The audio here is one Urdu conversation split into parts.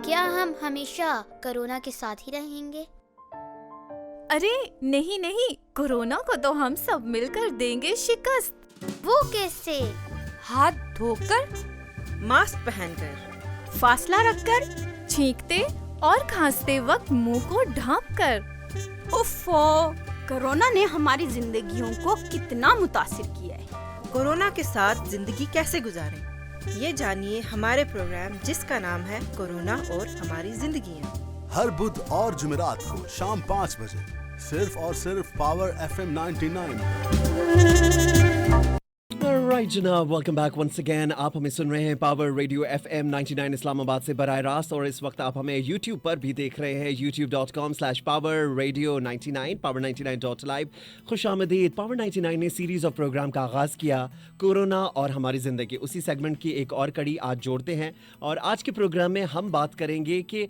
کیا ہم ہمیشہ کورونا کے ساتھ ہی رہیں گے؟ ارے نہیں، کورونا کو تو ہم سب مل کر دیں گے شکست۔ وہ کیسے؟ ہاتھ دھو کر، ماسک پہن کر، فاصلہ رکھ کر، چھینکتے اور کھانستے وقت منہ کو ڈھانپ کر۔ اوفو، کورونا نے ہماری زندگیوں کو کتنا متاثر کیا ہے۔ کورونا کے ساتھ زندگی کیسے گزاریں، یہ جانیے ہمارے پروگرام جس کا نام ہے کورونا اور ہماری زندگیاں، ہر بدھ اور جمعرات کو شام 5 بجے صرف اور صرف پاور FM 99۔ رائٹ جناب، ویلکم بیک ونس اگین۔ آپ ہمیں سن رہے ہیں پاور ریڈیو FM 99 اسلام آباد سے براہ راست، اور اس وقت آپ ہمیں یوٹیوب پر بھی دیکھ رہے ہیں، youtube.com/powerradio99 power99.live۔ خوش آمدید۔ پاور 99 نے سیریز آف پروگرام کا آغاز کیا، کورونا اور ہماری زندگی، اسی سیگمنٹ کی ایک اور کڑی آج جوڑتے ہیں، اور آج کے پروگرام میں ہم بات کریں گے کہ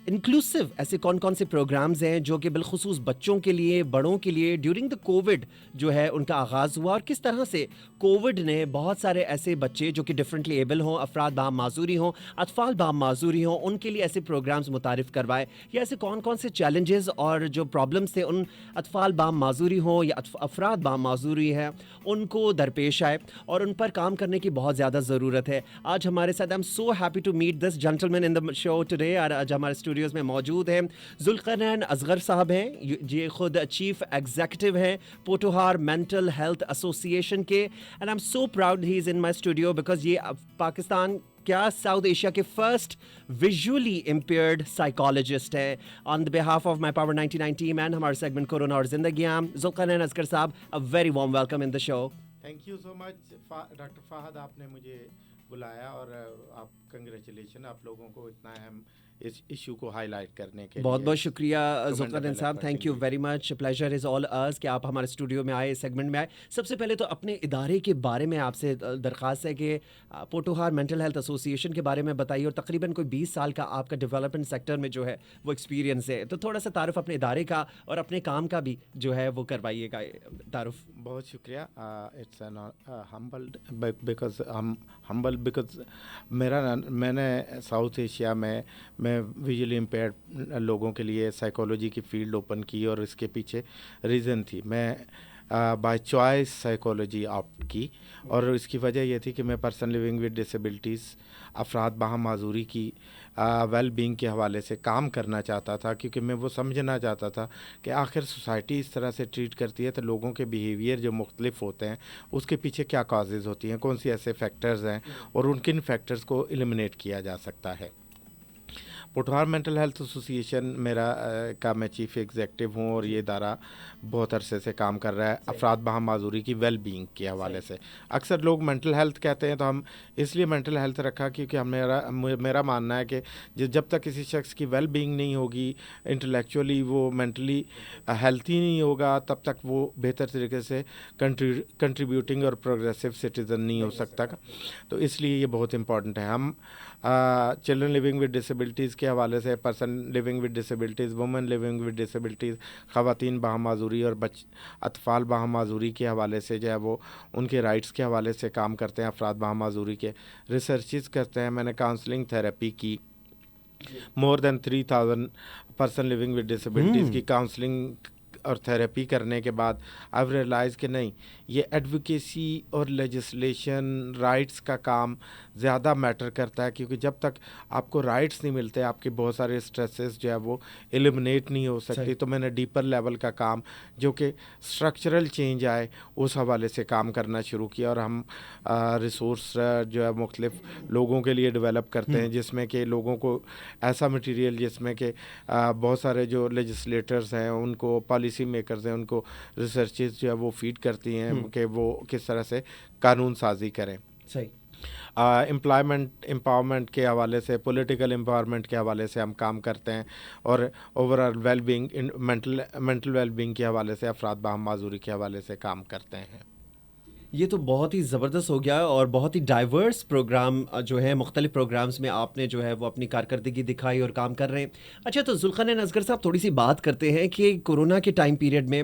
انکلوسو ایسے کون سے پروگرامز ہیں جو کہ بالخصوص بچوں کے لیے، بڑوں کے لیے ڈیورنگ دا کووڈ جو ہے ان کا آغاز ہوا، اور کس طرح سے کووڈ نے بہت سارے ایسے بچے جو کہ ڈفرینٹلی ایبل ہوں، افراد باہم معذوری ہوں، اطفال باہم معذوری ہوں، ان کے لیے ایسے پروگرامز متعارف کروائے، یا ایسے کون سے چیلنجز اور جو پرابلمس تھے ان اطفال باہم معذوری ہوں یا افراد باہم معذوری ہے ان کو درپیش آئے، اور ان پر کام کرنے کی بہت زیادہ ضرورت ہے۔ آج ہمارے ساتھ I'm so happy to meet this gentleman in the show today۔ آج ہمارے اسٹوڈیوز میں موجود ہیں ذوالقرنین اصغر صاحب ہیں، یہ خود چیف ایگزیکٹو ہیں پوٹوہار مینٹل ہیلتھ ایسوسی ایشن کے، and I'm so proud he is in my studio because یہ پاکستان کیا ساؤتھ ایشیا کے فرسٹ ویژولی امپیئرڈ سائیکالوجسٹ ہے۔ On the behalf of my power 99 team and ہمارے سیگمنٹ کورونا اور زندگیاں، ذوالقرنین اصغر صاحب، a very warm welcome in the show۔ Thank you so much doctor Fahad, آپ نے مجھے بلایا، اور آپ کنگریچولیشن آپ لوگوں کو اتنا اہم اس ایشو کو ہائی لائٹ کرنے کے لیے۔ بہت بہت شکریہ ذوالقرنین صاحب، thank you very much, pleasure is all اس کہ آپ ہمارے اسٹوڈیو میں آئے، سیگمنٹ میں آئے۔ سب سے پہلے تو اپنے ادارے کے بارے میں آپ سے درخواست ہے کہ پوٹوہار مینٹل ہیلتھ ایسوسی ایشن کے بارے میں بتائیے، اور تقریباً کوئی 20 سال کا آپ کا ڈیولپمنٹ سیکٹر میں جو ہے وہ ایکسپیرینس ہے، تو تھوڑا سا تعارف اپنے ادارے کا اور اپنے کام کا بھی جو ہے وہ کروائیے گا تعارف۔ بہت شکریہ۔ اٹس این ہمبلڈ بیکاز میں نے ساؤتھ ایشیا میں ویژولی امپیئرڈ لوگوں کے لیے سائیکالوجی کی فیلڈ اوپن کی، اور اس کے پیچھے ریزن تھی، میں بائی چوائس سائیکالوجی آپٹ کی، اور اس کی وجہ یہ تھی کہ میں پرسن لیونگ ود ڈسیبلٹیز، افراد باہم معذوری کی ویل بینگ کے حوالے سے کام کرنا چاہتا تھا، کیونکہ میں وہ سمجھنا چاہتا تھا کہ آخر سوسائٹی اس طرح سے ٹریٹ کرتی ہے تو لوگوں کے بیہیویئر جو مختلف ہوتے ہیں اس کے پیچھے کیا کازز ہوتی ہیں، کون سی ایسے فیکٹرز ہیں، اور ان کن فیکٹرز کو ایلیمنیٹ کیا جا سکتا ہے۔ پوٹوہار مینٹل ہیلتھ ایسوسی ایشن کا میں چیف ایگزیکٹو ہوں، اور یہ ادارہ بہت عرصے سے کام کر رہا ہے افراد باہم معذوری کی ویل بینگ کے حوالے سے۔ اکثر لوگ مینٹل ہیلتھ کہتے ہیں، تو ہم اس لیے مینٹل ہیلتھ رکھا کیونکہ میرا ماننا ہے کہ جب تک کسی شخص کی ویل بینگ نہیں ہوگی، انٹلیکچولی وہ مینٹلی ہیلتھی نہیں ہوگا، تب تک وہ بہتر طریقے سے کنٹریبیوٹنگ اور پروگریسو سٹیزن نہیں ہو سکتا، تو اس لیے یہ بہت امپورٹنٹ ہے۔ ہم چلڈرن لیونگ ود ڈسیبلٹیز کے حوالے سے، person living with disabilities, women living with disabilities, خواتین باہم معذوری اور اطفال باہم معذوری کے حوالے سے جو ہے وہ ان کے رائٹس کے حوالے سے کام کرتے ہیں، افراد باہم معذوری کے ریسرچز کرتے ہیں۔ میں نے کاؤنسلنگ تھراپی کی، مور دین 3000 پرسن لیونگ ود ڈسیبلٹیز کی کاؤنسلنگ اور تھراپی کرنے کے بعد آئی ریئلائز کہ نہیں، یہ ایڈوکیسی اور لیجسلیشن رائٹس کا کام زیادہ میٹر کرتا ہے، کیونکہ جب تک آپ کو رائٹس نہیں ملتے آپ کے بہت سارے اسٹریسز جو ہے وہ ایلیمنیٹ نہیں ہو سکتی۔ تو میں نے ڈیپر لیول کا کام جو کہ اسٹرکچرل چینج آئے اس حوالے سے کام کرنا شروع کیا، اور ہم ریسورس جو ہے مختلف لوگوں کے لیے ڈیولپ کرتے ہیں، جس میں کہ لوگوں کو ایسا مٹیریل جس میں کہ بہت سارے جو لیجسلیٹرز ہیں، ان کو پالیسی میکرز ہیں، ان کو ریسرچز جو ہے وہ فیڈ کرتی ہیں کہ وہ کس طرح سے قانون سازی کریں۔ صحیح۔ امپاورمنٹ کے حوالے سے، پولیٹیکل امپاورمنٹ کے حوالے سے ہم کام کرتے ہیں، اور overall well being, mental well being کے حوالے سے، افراد باہم معذوری کے حوالے سے کام کرتے ہیں۔ یہ تو بہت ہی زبردست ہو گیا، اور بہت ہی ڈائیورس پروگرام جو ہے، مختلف پروگرامز میں آپ نے جو ہے وہ اپنی کارکردگی دکھائی اور کام کر رہے ہیں۔ اچھا، تو ذوالقرنین اصغر صاحب، تھوڑی سی بات کرتے ہیں کہ کورونا کے ٹائم پیریڈ میں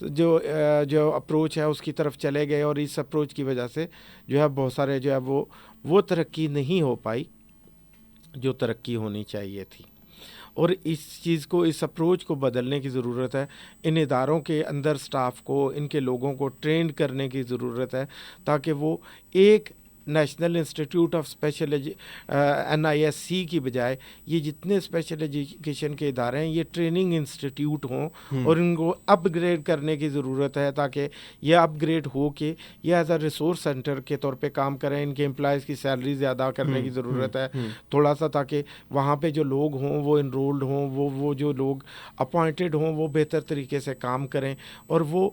جو اپروچ ہے اس کی طرف چلے گئے, اور اس اپروچ کی وجہ سے جو ہے بہت سارے جو ہے وہ ترقی نہیں ہو پائی جو ترقی ہونی چاہیے تھی. اور اس چیز کو, اس اپروچ کو بدلنے کی ضرورت ہے. ان اداروں کے اندر سٹاف کو, ان کے لوگوں کو ٹرینڈ کرنے کی ضرورت ہے تاکہ وہ ایک national institute of special NISC کی بجائے یہ جتنے اسپیشل ایجوکیشن کے ادارے ہیں یہ ٹریننگ انسٹیٹیوٹ ہوں, اور ان کو اپ گریڈ کرنے کی ضرورت ہے تاکہ یہ اپ گریڈ ہو کے یہ ایز اے ریسورس سینٹر کے طور پہ کام کریں. ان کے امپلائز کی سیلری زیادہ کرنے کی ضرورت ہے تھوڑا سا, تاکہ وہاں پہ جو لوگ ہوں وہ انرولڈ ہوں, وہ جو لوگ اپوائنٹڈ ہوں وہ بہتر طریقے سے کام کریں, اور وہ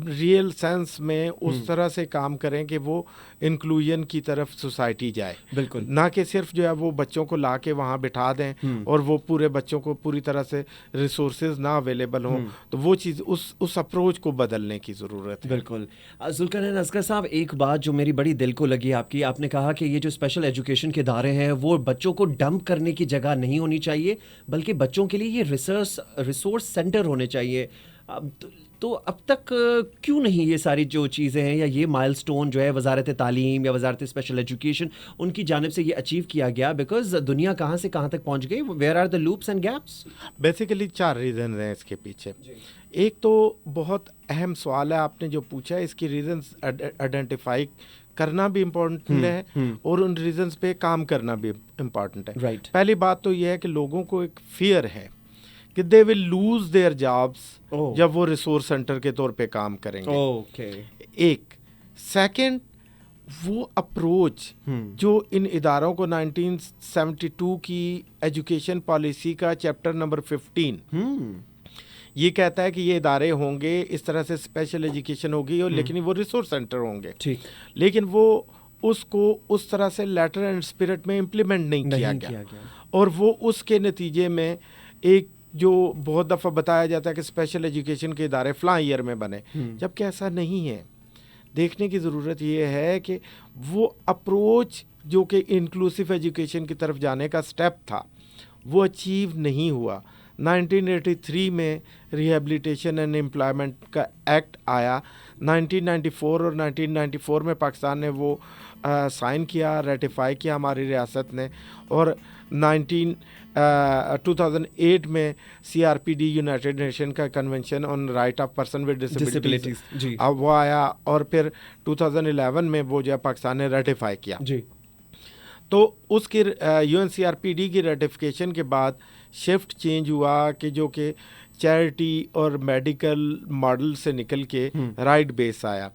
ریئل سینس میں اس طرح سے کام کریں کہ وہ انکلوژن کی طرف سوسائٹی جائے. بالکل, نہ کہ صرف جو ہے وہ بچوں کو لا کے وہاں بٹھا دیں اور وہ پورے بچوں کو پوری طرح سے ریسورسز نہ اویلیبل ہوں. تو وہ چیز اس اپروچ کو بدلنے کی ضرورت ہے. بالکل. ذوالقرنین اصغر صاحب, ایک بات جو میری بڑی دل کو لگی آپ نے کہا کہ یہ جو اسپیشل ایجوکیشن کے ادارے ہیں وہ بچوں کو ڈمپ کرنے کی جگہ نہیں ہونی چاہیے, بلکہ بچوں کے لیے یہ ریسورس سینٹر ہونے چاہیے. تو اب تک کیوں نہیں یہ ساری جو چیزیں ہیں یا یہ مائل سٹون جو ہے وزارت تعلیم یا وزارت اسپیشل ایجوکیشن ان کی جانب سے یہ اچیو کیا گیا؟ بیکاز دنیا کہاں سے کہاں تک پہنچ گئی. Where are the loops and gaps? Basically 4 reasons ہیں اس کے پیچھے. ایک تو بہت اہم سوال ہے آپ نے جو پوچھا ہے, اس کی ریزنز آئیڈینٹیفائی کرنا بھی امپورٹنٹ ہے اور ان ریزنز پہ کام کرنا بھی امپورٹنٹ ہے. رائٹ. پہلی بات تو یہ ہے کہ لوگوں کو ایک فیئر ہے کہ دے ول لوز دیئر جابس جب وہ ریسورس سینٹر کے طور پہ کام کریں گے. ایک سیکنڈ, وہ اپروچ جو ان اداروں کو 1972 کی ایجوکیشن پالیسی کا چیپٹر نمبر 15 یہ کہتا ہے کہ یہ ادارے ہوں گے اس طرح سے, اسپیشل ایجوکیشن ہوگی اور لیکن وہ ریسورس سینٹر ہوں گے. لیکن وہ اس کو اس طرح سے لیٹر اینڈ اسپرٹ میں امپلیمنٹ نہیں کیا گیا, اور وہ اس کے نتیجے میں ایک جو بہت دفعہ بتایا جاتا ہے کہ اسپیشل ایجوکیشن کے ادارے فلاں ایئر میں بنے, جبکہ ایسا نہیں ہے. دیکھنے کی ضرورت یہ ہے کہ وہ اپروچ جو کہ انکلوسیو ایجوکیشن کی طرف جانے کا سٹیپ تھا وہ اچیو نہیں ہوا. 1983 میں ریہیبلیٹیشن اینڈ امپلائمنٹ کا ایکٹ آیا. 1994 اور 1994 میں پاکستان نے وہ سائن کیا, ریٹیفائی کیا ہماری ریاست نے, اور 2008 میں CRPD یونائٹڈ نیشن کا convention on right of person with disabilities وہ آیا, اور پھر 2011 میں وہ جو ہے پاکستان نے ریٹیفائی کیا. تو اس کی UNCRPD کی ریٹیفیکیشن کے بعد شفٹ چینج ہوا کہ جو کہ چیریٹی اور میڈیکل ماڈل سے نکل کے رائٹ بیس آیا.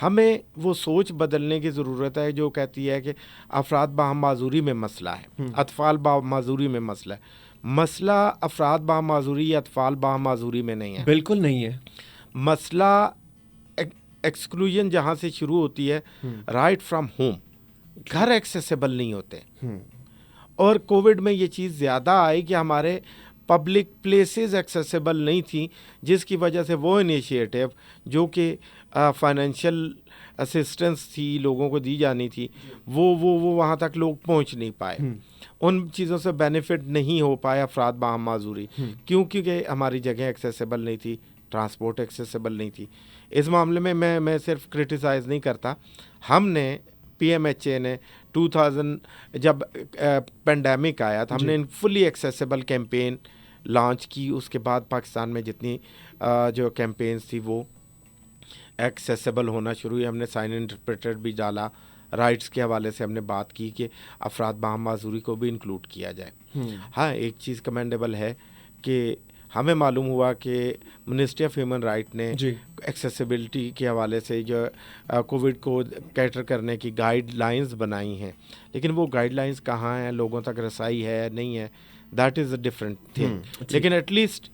ہمیں وہ سوچ بدلنے کی ضرورت ہے جو کہتی ہے کہ افراد باہم معذوری میں مسئلہ ہے, اطفال باہم معذوری میں مسئلہ ہے. مسئلہ افراد باہم معذوری یا اطفال باہم معذوری میں نہیں ہے, بالکل نہیں ہے. مسئلہ ایکسکلوژن جہاں سے شروع ہوتی ہے, رائٹ فرام ہوم, گھر ایکسیسیبل نہیں ہوتے. اور کووڈ میں یہ چیز زیادہ آئی کہ ہمارے پبلک پلیسز ایکسیسیبل نہیں تھیں, جس کی وجہ سے وہ انیشیٹو جو کہ فائنینشیل اسسٹنس تھی لوگوں کو دی جانی تھی وہ وہاں تک لوگ پہنچ نہیں پائے. ان چیزوں سے بینیفٹ نہیں ہو پایا افراد باہم معذوری, کیونکہ ہماری جگہیں ایکسیسیبل نہیں تھی, ٹرانسپورٹ ایکسیسیبل نہیں تھی. اس معاملے میں میں صرف کرٹیسائز نہیں کرتا. ہم نے PMHA نے 2000 جب پینڈیمک آیا تھا, ہم نے فلی ایکسیسیبل کیمپین لانچ کی. اس کے بعد پاکستان میں جتنی جو کیمپینز تھی وہ ایکسیسیبل ہونا شروع ہوئی. ہم نے سائن انٹرپریٹر بھی ڈالا. رائٹس کے حوالے سے ہم نے بات کی کہ افراد باہم معذوری کو بھی انکلوڈ کیا جائے. ہاں, ایک چیز کمینڈیبل ہے کہ ہمیں معلوم ہوا کہ منسٹری آف ہیومن رائٹ نے ایکسیسیبلٹی کے حوالے سے جو کووڈ کو کیٹر کرنے کی گائیڈ لائنز بنائی ہیں, لیکن وہ گائیڈ لائنز کہاں ہیں, لوگوں تک رسائی ہے نہیں ہے, that is a different thing. لیکن at least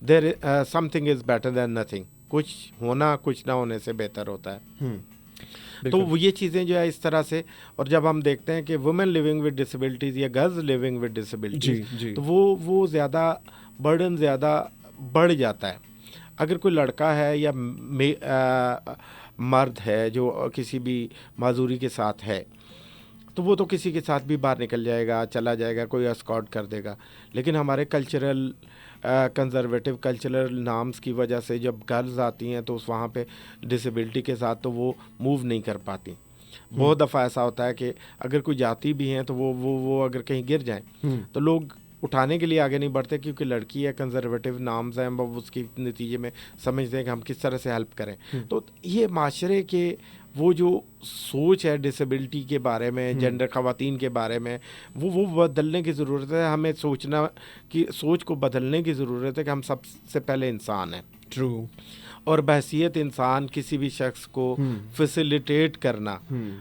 there something is better than nothing. کچھ ہونا کچھ نہ ہونے سے بہتر ہوتا ہے. تو وہ یہ چیزیں جو ہے اس طرح سے, اور جب ہم دیکھتے ہیں کہ وومن لیونگ ود ڈسیبلٹیز یا گرلز لیونگ ود ڈسیبلٹیز تو وہ زیادہ برڈن زیادہ بڑھ جاتا ہے. اگر کوئی لڑکا ہے یا مرد ہے جو کسی بھی معذوری کے ساتھ ہے, تو وہ تو کسی کے ساتھ بھی باہر نکل جائے گا, چلا جائے گا, کوئی اسکارٹ کر دے گا. لیکن ہمارے کلچرل کنزرویٹو کلچرل نامز کی وجہ سے جب گرلز آتی ہیں تو اس وہاں پہ ڈسیبلٹی کے ساتھ تو وہ موو نہیں کر پاتی. بہت دفعہ ایسا ہوتا ہے کہ اگر کوئی جاتی بھی ہیں تو وہ اگر کہیں گر جائیں تو لوگ اٹھانے کے لیے آگے نہیں بڑھتے, کیونکہ لڑکی ہے, کنزرویٹو نامز ہیں, وہ اس کے نتیجے میں سمجھتے ہیں کہ ہم کس طرح سے ہیلپ کریں. تو یہ معاشرے کے وہ جو سوچ ہے ڈسیبلٹی کے بارے میں, جینڈر خواتین کے بارے میں, وہ بدلنے کی ضرورت ہے. ہمیں سوچنا کہ سوچ کو بدلنے کی ضرورت ہے کہ ہم سب سے پہلے انسان ہیں. ٹرو. اور بحیثیت انسان کسی بھی شخص کو فیسیلیٹیٹ کرنا,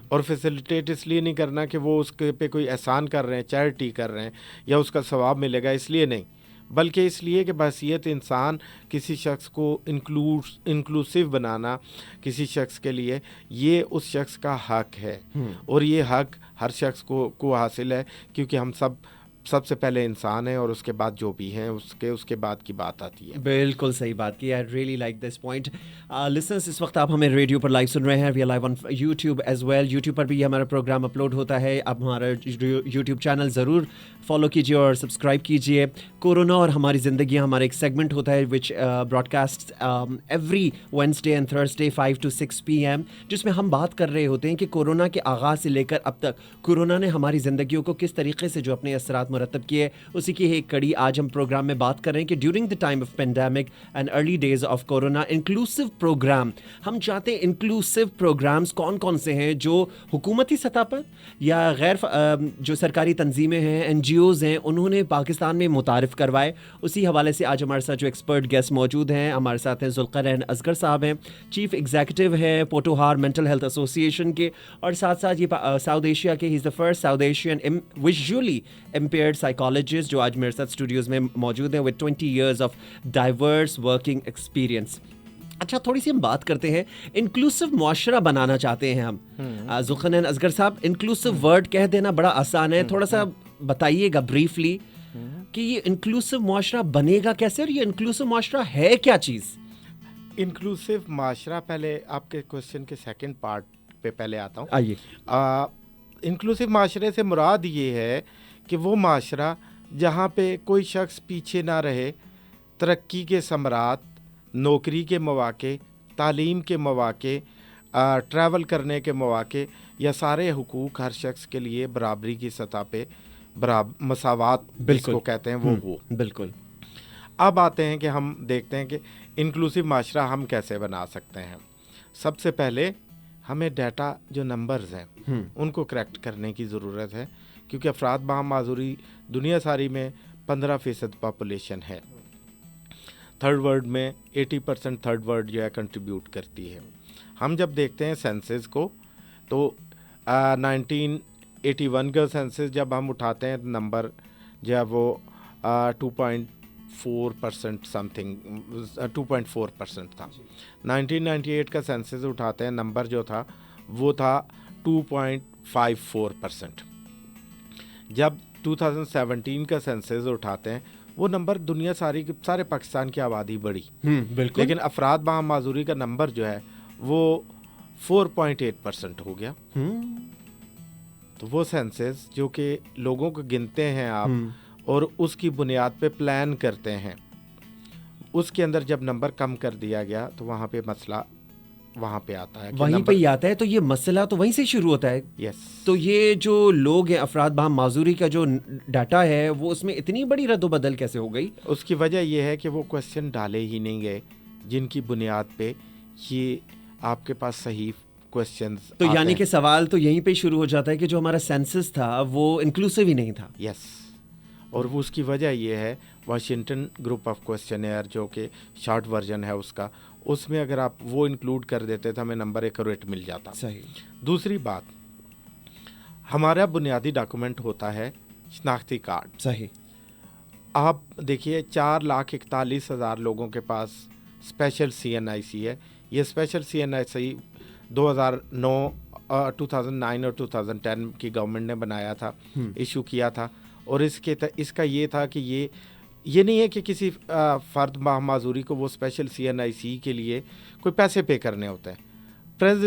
اور فیسیلیٹیٹ اس لیے نہیں کرنا کہ وہ اس کے پہ کوئی احسان کر رہے ہیں, چیریٹی کر رہے ہیں یا اس کا ثواب ملے گا, اس لیے نہیں, بلکہ اس لیے کہ بحیثیت انسان کسی شخص کو انکلوسیو بنانا کسی شخص کے لیے یہ اس شخص کا حق ہے. اور یہ حق ہر شخص کو حاصل ہے, کیونکہ ہم سب سے پہلے انسان ہیں, اور اس کے بعد جو بھی ہیں اس کے بعد کی بات آتی ہے. بالکل صحیح بات کی. I really like this point. Listeners, اس وقت آپ ہمیں ریڈیو پر لائیو سن رہے ہیں. We are live on YouTube as well. YouTube پر بھی یہ ہمارا پروگرام اپلوڈ ہوتا ہے. آپ ہمارا یوٹیوب چینل ضرور فالو کیجیے اور سبسکرائب کیجیے. کورونا اور ہماری زندگیاں ہمارا ایک سیگمنٹ ہوتا ہے which broadcast every Wednesday and Thursday 5 to 6 PM, جس میں ہم بات کر رہے ہوتے ہیں کہ کورونا کے آغاز سے لے کر اب تک کورونا نے ہماری زندگیوں کو کس طریقے سے جو اپنے اثرات مرتب کیے, اسی کی ایک کڑی آج ہم پروگرام میں بات کر رہے ہیں کہ during the time of pandemic and early days of corona inclusive program. ہم چاہتے ہیں انکلوسیو پروگرامز کون کون سے ہیں جو حکومتی سطح پر یا غیر جو سرکاری تنظیمیں ہیں, NGOs ہیں, انہوں نے پاکستان میں متعارف کروائے. اسی حوالے سے آج ہمارے ساتھ جو ایکسپرٹ گیسٹ موجود ہیں, ہمارے ساتھ ہیں ذوالقرنین اصغر صاحب ہیں, چیف ایگزیکٹو ہیں پوٹوہار مینٹل ہیلتھ ایسوسی ایشن کے, اور ساتھ ساتھ یہ ساؤتھ ایشیا کے, he is the first South Asian visually impaired psychologist جو آج میرے ساتھ اسٹوڈیوز میں موجود ہیں with 20 years of diverse working experience. اچھا, تھوڑی سی ہم بات کرتے ہیں. انکلوسیو معاشرہ بنانا چاہتے ہیں ہم. ذوالقرنین اصغر صاحب, انکلوسیو ورڈ کہہ دینا بڑا آسان ہے, تھوڑا سا بتائیے گا بریفلی کہ یہ انکلوسیو معاشرہ بنے گا کیسے, اور یہ انکلوسیو معاشرہ ہے کیا چیز؟ انکلوسیو معاشرہ, پہلے آپ کے کوشچن کے سیکنڈ پارٹ پہ پہلے آتا ہوں. آئیے. انکلوسیو معاشرے سے مراد یہ ہے کہ وہ معاشرہ جہاں پہ کوئی شخص پیچھے نہ رہے, ترقی کے ثمرات, نوکری کے مواقع, تعلیم کے مواقع, ٹریول کرنے کے مواقع یا سارے حقوق ہر شخص کے لیے برابری کی سطح پہ مساوات جس کو کہتے ہیں وہ ہو. بالکل. اب آتے ہیں کہ ہم دیکھتے ہیں کہ انکلوسیو معاشرہ ہم کیسے بنا سکتے ہیں. سب سے پہلے ہمیں ڈیٹا جو نمبرز ہیں ان کو کریکٹ کرنے کی ضرورت ہے, کیونکہ افراد باہم معذوری دنیا ساری میں 15% پاپولیشن ہے. تھرڈ ورلڈ میں 80% تھرڈ ورلڈ جو ہے کنٹریبیوٹ کرتی ہے. ہم جب دیکھتے ہیں سینسز کو تو 1981 کا سینسز جب ہم اٹھاتے ہیں نمبر جو ہے وہ 2.4% سم تھنگ 2.4% تھا. 1998 کا سینسز اٹھاتے ہیں نمبر جو تھا وہ تھا 2.54%. جب 2017 کا سینسز اٹھاتے ہیں وہ نمبر دنیا سارے پاکستان کی آبادی بڑھی, لیکن افراد باہم معذوری کا نمبر جو ہے وہ 4.8% ہو گیا. تو وہ سینسز جو کہ لوگوں کو گنتے ہیں آپ اور اس کی بنیاد پہ پلان کرتے ہیں, اس کے اندر جب نمبر کم کر دیا گیا تو وہاں پہ مسئلہ وہاں پہ آتا ہے, وہیں پہ ہی آتا ہے. تو یہ مسئلہ تو وہیں سے شروع ہوتا ہے. یس. تو یہ جو لوگ ہیں افراد باہم معذوری کا جو ڈاٹا ہے وہ اس میں اتنی بڑی رد و بدل کیسے ہو گئی؟ اس کی وجہ یہ ہے کہ وہ کوشچن ڈالے ہی نہیں گئے جن کی بنیاد پہ یہ آپ کے پاس صحیح کوشچنز. تو یعنی کہ سوال تو یہیں پہ شروع ہو جاتا ہے کہ جو ہمارا سینسس تھا وہ انکلوسیو ہی نہیں تھا. یس. اور وہ اس کی وجہ یہ ہے واشنگٹن گروپ آف کوشچنیئر جو کہ شارٹ ورژن ہے اس کا, اس میں اگر آپ وہ انکلوڈ کر دیتے تو ہمیں نمبر ایکوریٹ مل جاتا. صحیح. دوسری بات, ہمارا بنیادی ڈاکومنٹ ہوتا ہے شناختی کارڈ. صحیح. آپ دیکھیے 4,41,000 لوگوں کے پاس اسپیشل CNIC ہے. یہ اسپیشل CNIC 2009 اور 2010 کی گورنمنٹ نے بنایا تھا, ایشو کیا تھا. اور اس کا یہ تھا کہ یہ نہیں ہے کہ کسی فرد معذوری کو وہ اسپیشل CNIC کے لیے کوئی پیسے پے کرنے ہوتے ہیں.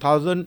1000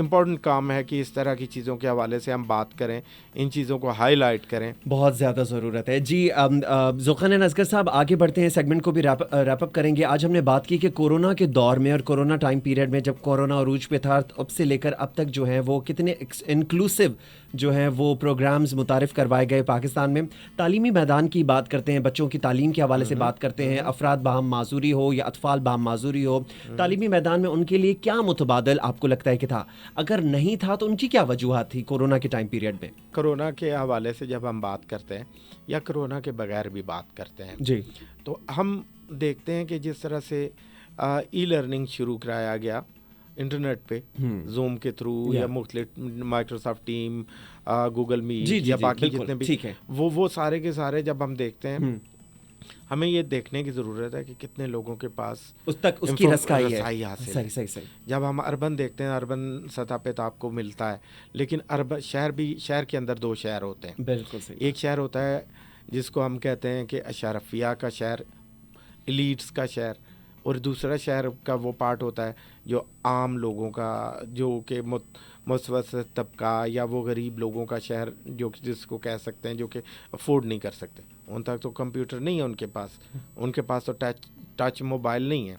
امپورٹنٹ کام ہے کہ اس طرح کی چیزوں کے حوالے سے ہم بات کریں, ان چیزوں کو ہائی لائٹ کریں. بہت زیادہ ضرورت ہے. جی ذوالخان اصغر صاحب, آگے بڑھتے ہیں, سیگمنٹ کو بھی ریپ اپ کریں گے. آج ہم نے بات کی کہ کورونا کے دور میں اور کورونا ٹائم پیریڈ میں جب کورونا عروج پہ تھا, اب سے لے کر اب تک جو ہیں وہ کتنے انکلوسیو جو ہیں وہ پروگرامز متعارف کروائے گئے پاکستان میں. تعلیمی میدان کی بات کرتے ہیں, بچوں کی تعلیم کے حوالے سے بات کرتے ہیں, افراد باہم معذوری ہو یا اطفال باہم معذوری ہو, تعلیمی میدان میں ان کے لیے کیا متبادل آپ کو لگتا ہے کہ تھا؟ اگر نہیں تھا تو ان کی کیا وجوہات تھی کورونا کے ٹائم پیریڈ میں؟ کرونا کے حوالے سے جب ہم بات کرتے ہیں یا کرونا کے بغیر بھی بات کرتے ہیں جی, تو ہم دیکھتے ہیں کہ جس طرح سے ای لرننگ شروع کرایا گیا انٹرنیٹ پہ, زوم کے تھرو یا مختلف مائکروسافٹ ٹیم, گوگل میٹ یا باقی جتنے بھی, وہ سارے کے سارے جب ہم دیکھتے ہیں, ہمیں یہ دیکھنے کی ضرورت ہے کہ کتنے لوگوں کے پاس اس تک اس کی رسائی حاصل ہے. صحیح. جب ہم اربن دیکھتے ہیں, اربن سطح پہ تو آپ کو ملتا ہے, لیکن اربن شہر کے اندر 2 شہر ہوتے ہیں. بالکل صحیح. ایک شہر ہوتا ہے جس کو ہم کہتے ہیں کہ اشرفیہ کا شہر, ایلیٹس کا شہر, اور دوسرا شہر کا وہ پارٹ ہوتا ہے جو عام لوگوں کا, جو کہ متوسط طبقہ یا وہ غریب لوگوں کا شہر, جو جس کو کہہ سکتے ہیں جو کہ افورڈ نہیں کر سکتے. ان تک تو کمپیوٹر نہیں ہے ان کے پاس تو ٹچ موبائل نہیں ہے.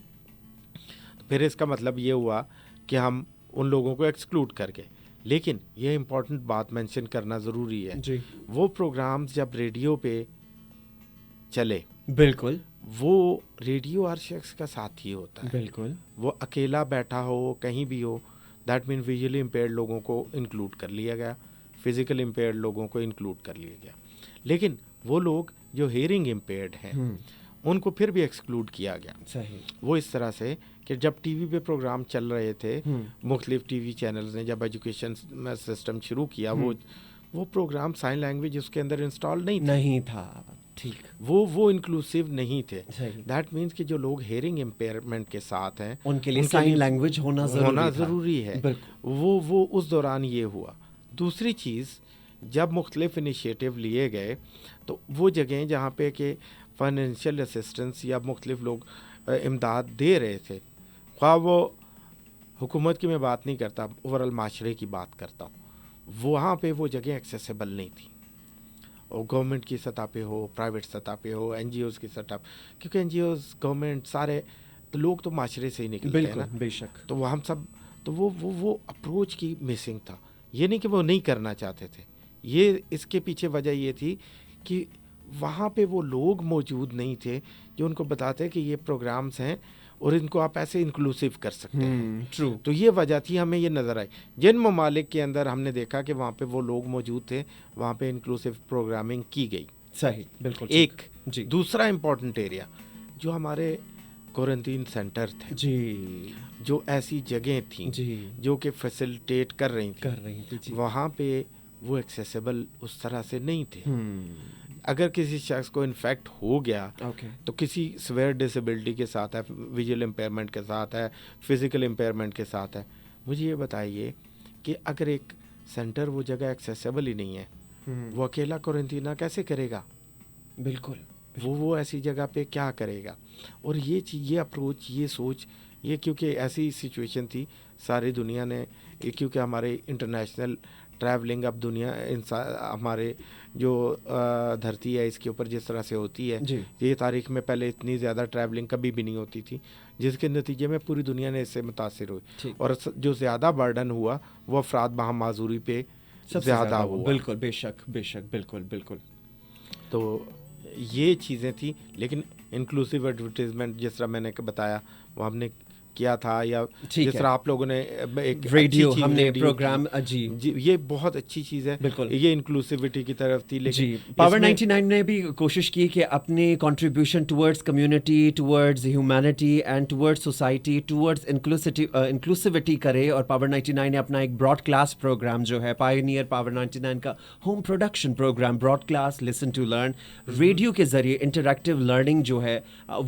پھر اس کا مطلب یہ ہوا کہ ہم ان لوگوں کو ایکسکلوڈ کر کے. لیکن یہ امپورٹنٹ بات مینشن کرنا ضروری ہے, جی, وہ پروگرامز جب ریڈیو پہ چلے, بالکل, وہ ریڈیو ہر شخص کا ساتھی ہوتا ہے. بالکل, وہ اکیلا بیٹھا ہو کہیں بھی ہو, دیٹ مین ویژولی امپیئرڈ لوگوں کو انکلوڈ کر لیا گیا, فزیکل امپیئرڈ لوگوں کو انکلوڈ کر لیا گیا. لیکن وہ لوگ جو ہیئرنگ امپیئرڈ ہیں ان کو پھر بھی ایکسکلوڈ کیا گیا. صحیح. وہ اس طرح سے کہ جب ٹی وی پہ پروگرام چل رہے تھے, مختلف ٹی وی چینلز نے جب ایجوکیشن سسٹم شروع کیا, وہ پروگرام سائن لینگویج اس کے اندر انسٹال نہیں تھا. ٹھیک, وہ انکلوسیو نہیں تھے. دیٹ مینس کہ جو لوگ ہیئرنگ امپیئرمنٹ کے ساتھ ہیں ان کے لیے سائن لینگویج ہونا ضروری ہے. وہ اس دوران یہ ہوا. دوسری چیز, جب مختلف انیشیٹو لیے گئے تو وہ جگہیں جہاں پہ کہ فائنینشیل اسسٹنس یا مختلف لوگ امداد دے رہے تھے, خواہ وہ حکومت کی میں بات نہیں کرتا, اوورال معاشرے کی بات کرتا ہوں, وہاں پہ وہ جگہیں ایکسیسیبل نہیں تھیں. اور گورنمنٹ کی سطح پہ ہو, پرائیویٹ سطح پہ ہو, این جی اوز کی سطح پہ, کیونکہ این جی اوز, گورنمنٹ, سارے تو لوگ تو معاشرے سے ہی نکلتے ہیں نا. بے شک. تو وہ ہم سب, تو وہ اپروچ کی مسنگ تھا. یہ نہیں کہ وہ نہیں کرنا چاہتے تھے, یہ اس کے پیچھے وجہ یہ تھی کہ وہاں پہ وہ لوگ موجود نہیں تھے جو ان کو بتاتے کہ یہ پروگرامز ہیں اور ان کو آپ ایسے انکلوسیو کر سکتے ہیں. ٹرو. تو یہ وجہ تھی, ہمیں یہ نظر آئی. جن ممالک کے اندر ہم نے دیکھا کہ وہاں پہ وہ لوگ موجود تھے, وہاں پہ انکلوسیو پروگرامنگ کی گئی. صحیح, بالکل. ایک جی, دوسرا امپورٹنٹ ایریا جو ہمارے کوارنٹین سینٹر تھے, جی, جو ایسی جگہیں تھیں جی, جو کہ فیسلٹیٹ کر رہی تھی, جی, وہاں پہ وہ ایکسیسیبل اس طرح سے نہیں تھے. اگر کسی شخص کو انفیکٹ ہو گیا تو کسی سویئر ڈسیبلٹی کے ساتھ ہے, ویژول امپیئرمنٹ کے ساتھ ہے, فزیکل امپیئرمنٹ کے ساتھ ہے, مجھے یہ بتائیے کہ اگر ایک سینٹر وہ جگہ ایکسیسیبل ہی نہیں ہے, وہ اکیلا کوارنٹینا کیسے کرے گا؟ بالکل. وہ ایسی جگہ پہ کیا کرے گا؟ اور یہ چیز, یہ اپروچ, یہ سوچ, یہ کیونکہ ایسی سچویشن تھی ساری دنیا نے, کیونکہ ہمارے انٹرنیشنل ٹریولنگ اب دنیا ہمارے جو دھرتی ہے اس کے اوپر جس طرح سے ہوتی ہے, یہ تاریخ میں پہلے اتنی زیادہ ٹریولنگ کبھی بھی نہیں ہوتی تھی, جس کے نتیجے میں پوری دنیا نے اس سے متاثر ہوئی, اور جو زیادہ برڈن ہوا وہ افراد باہم معذوری پہ زیادہ ہوا. بالکل, بے شک, بے شک, بالکل, بالکل. تو یہ چیزیں تھیں. لیکن انکلوسیو ایڈورٹیزمنٹ جس طرح میں نے بتایا وہ ہم نے کیا تھا, یا جس طرح آپ لوگوں نے ایک ریڈیو ہم نے پروگرام, جی, یہ بہت اچھی چیز ہے. بالکل, یہ انکلوسیوٹی کی طرف تھی. لیکن پاور 99 نے بھی کوشش کی کہ اپنی contribution towards community, towards humanity and towards society, towards inclusivity کرے, اور پاور 99 نے اپنا ایک براڈ کلاس پروگرام جو ہے پائنیئر پاور 99 کا home production program broad class listen to learn, radio کے ذریعے انٹریکٹیو لرننگ جو ہے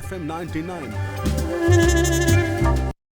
FM 99।